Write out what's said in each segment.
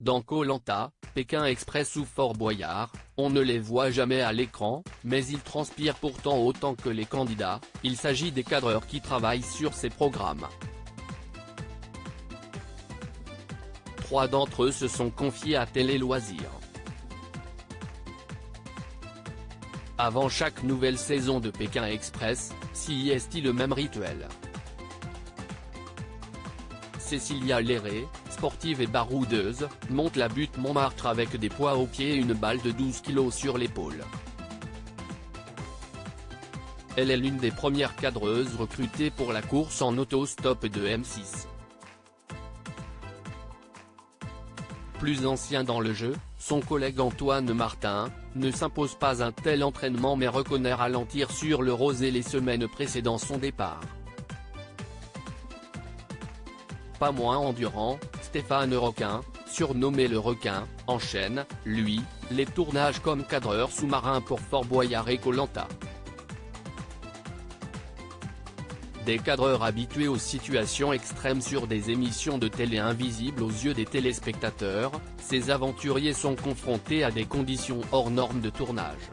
Dans Koh Lanta, Pékin Express ou Fort Boyard, on ne les voit jamais à l'écran, mais ils transpirent pourtant autant que les candidats. Il s'agit des cadreurs qui travaillent sur ces programmes. 3 d'entre eux se sont confiés à Télé Loisirs. Avant chaque nouvelle saison de Pékin Express, CIST le même rituel. Cécilia Léré, sportive et baroudeuse, monte la butte Montmartre avec des poids aux pieds et une balle de 12 kg sur l'épaule. Elle est l'une des premières cadreuses recrutées pour la course en auto-stop de M6. Plus ancien dans le jeu, son collègue Antoine Martin ne s'impose pas un tel entraînement mais reconnaît ralentir sur le rosé les semaines précédant son départ. Pas moins endurant, Stéphane Requin, surnommé le Requin, enchaîne, lui, les tournages comme cadreur sous-marin pour Fort Boyard et Koh Lanta. Des cadreurs habitués aux situations extrêmes sur des émissions de télé invisibles aux yeux des téléspectateurs, ces aventuriers sont confrontés à des conditions hors normes de tournage.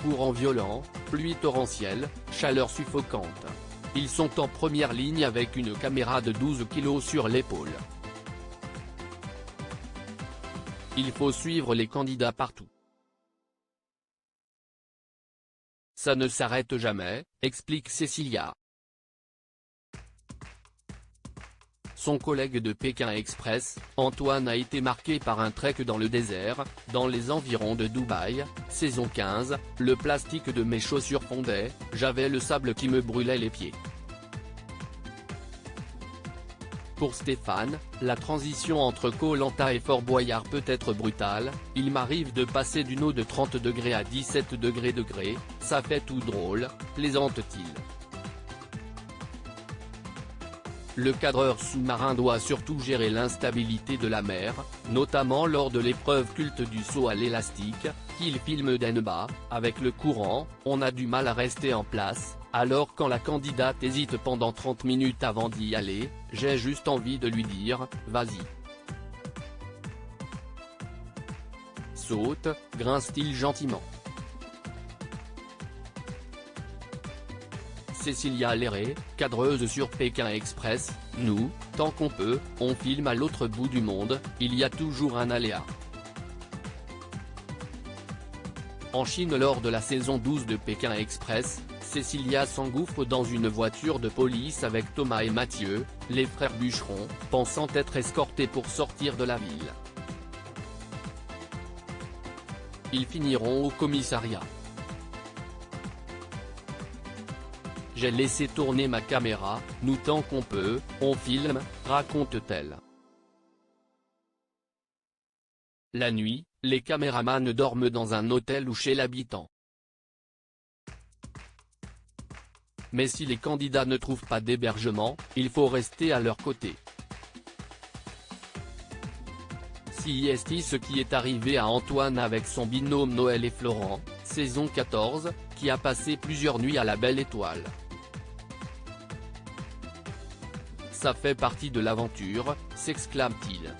Courant violent, pluie torrentielle, chaleur suffocante. Ils sont en première ligne avec une caméra de 12 kg sur l'épaule. Il faut suivre les candidats partout. Ça ne s'arrête jamais, explique Cécilia. Son collègue de Pékin Express, Antoine a été marqué par un trek dans le désert, dans les environs de Dubaï, saison 15, le plastique de mes chaussures fondait, j'avais le sable qui me brûlait les pieds. Pour Stéphane, la transition entre Koh Lanta et Fort Boyard peut être brutale, il m'arrive de passer d'une eau de 30 degrés à 17 degrés, ça fait tout drôle, plaisante-t-il. Le cadreur sous-marin doit surtout gérer l'instabilité de la mer, notamment lors de l'épreuve culte du saut à l'élastique, qu'il filme d'en bas. Avec le courant, on a du mal à rester en place, alors quand la candidate hésite pendant 30 minutes avant d'y aller, j'ai juste envie de lui dire, vas-y. Saute, grince-t-il gentiment. Cécilia Léré, cadreuse sur Pékin Express, nous, tant qu'on peut, on filme à l'autre bout du monde, il y a toujours un aléa. En Chine lors de la saison 12 de Pékin Express, Cécilia s'engouffre dans une voiture de police avec Thomas et Mathieu, les frères bûcherons, pensant être escortés pour sortir de la ville. Ils finiront au commissariat. J'ai laissé tourner ma caméra, nous tant qu'on peut, on filme, raconte-t-elle. La nuit, les caméramans dorment dans un hôtel ou chez l'habitant. Mais si les candidats ne trouvent pas d'hébergement, il faut rester à leur côté. CIST ce qui est arrivé à Antoine avec son binôme Noël et Florent, saison 14, qui a passé plusieurs nuits à la Belle Étoile. Ça fait partie de l'aventure, s'exclame-t-il.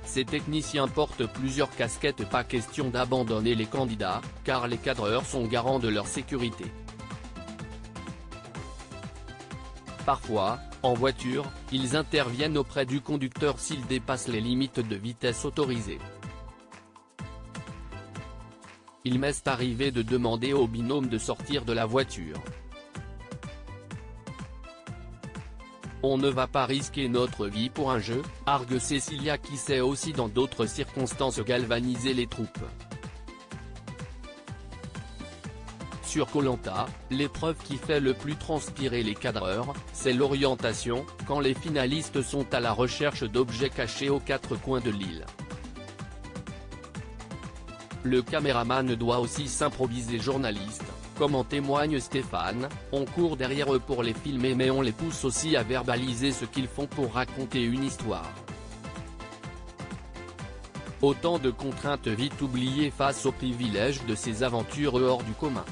Ces techniciens portent plusieurs casquettes, pas question d'abandonner les candidats, car les cadreurs sont garants de leur sécurité. Parfois, en voiture, ils interviennent auprès du conducteur s'il dépasse les limites de vitesse autorisées. Il m'est arrivé de demander au binôme de sortir de la voiture. On ne va pas risquer notre vie pour un jeu, argue Cécilia qui sait aussi dans d'autres circonstances galvaniser les troupes. Sur Koh Lanta, l'épreuve qui fait le plus transpirer les cadreurs, c'est l'orientation, quand les finalistes sont à la recherche d'objets cachés aux 4 coins de l'île. Le caméraman doit aussi s'improviser journaliste. Comme en témoigne Stéphane, on court derrière eux pour les filmer mais on les pousse aussi à verbaliser ce qu'ils font pour raconter une histoire. Autant de contraintes vite oubliées face au privilège de ces aventures hors du commun.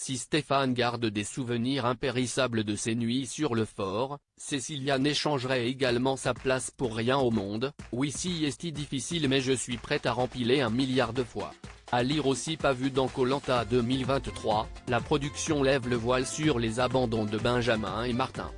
Si Stéphane garde des souvenirs impérissables de ses nuits sur le fort, Cécilia n'échangerait également sa place pour rien au monde. Oui, si est difficile mais je suis prête à rempiler 1 milliard de fois. À lire aussi. Pas vu dans Koh-Lanta 2023, la production lève le voile sur les abandons de Benjamin et Martin.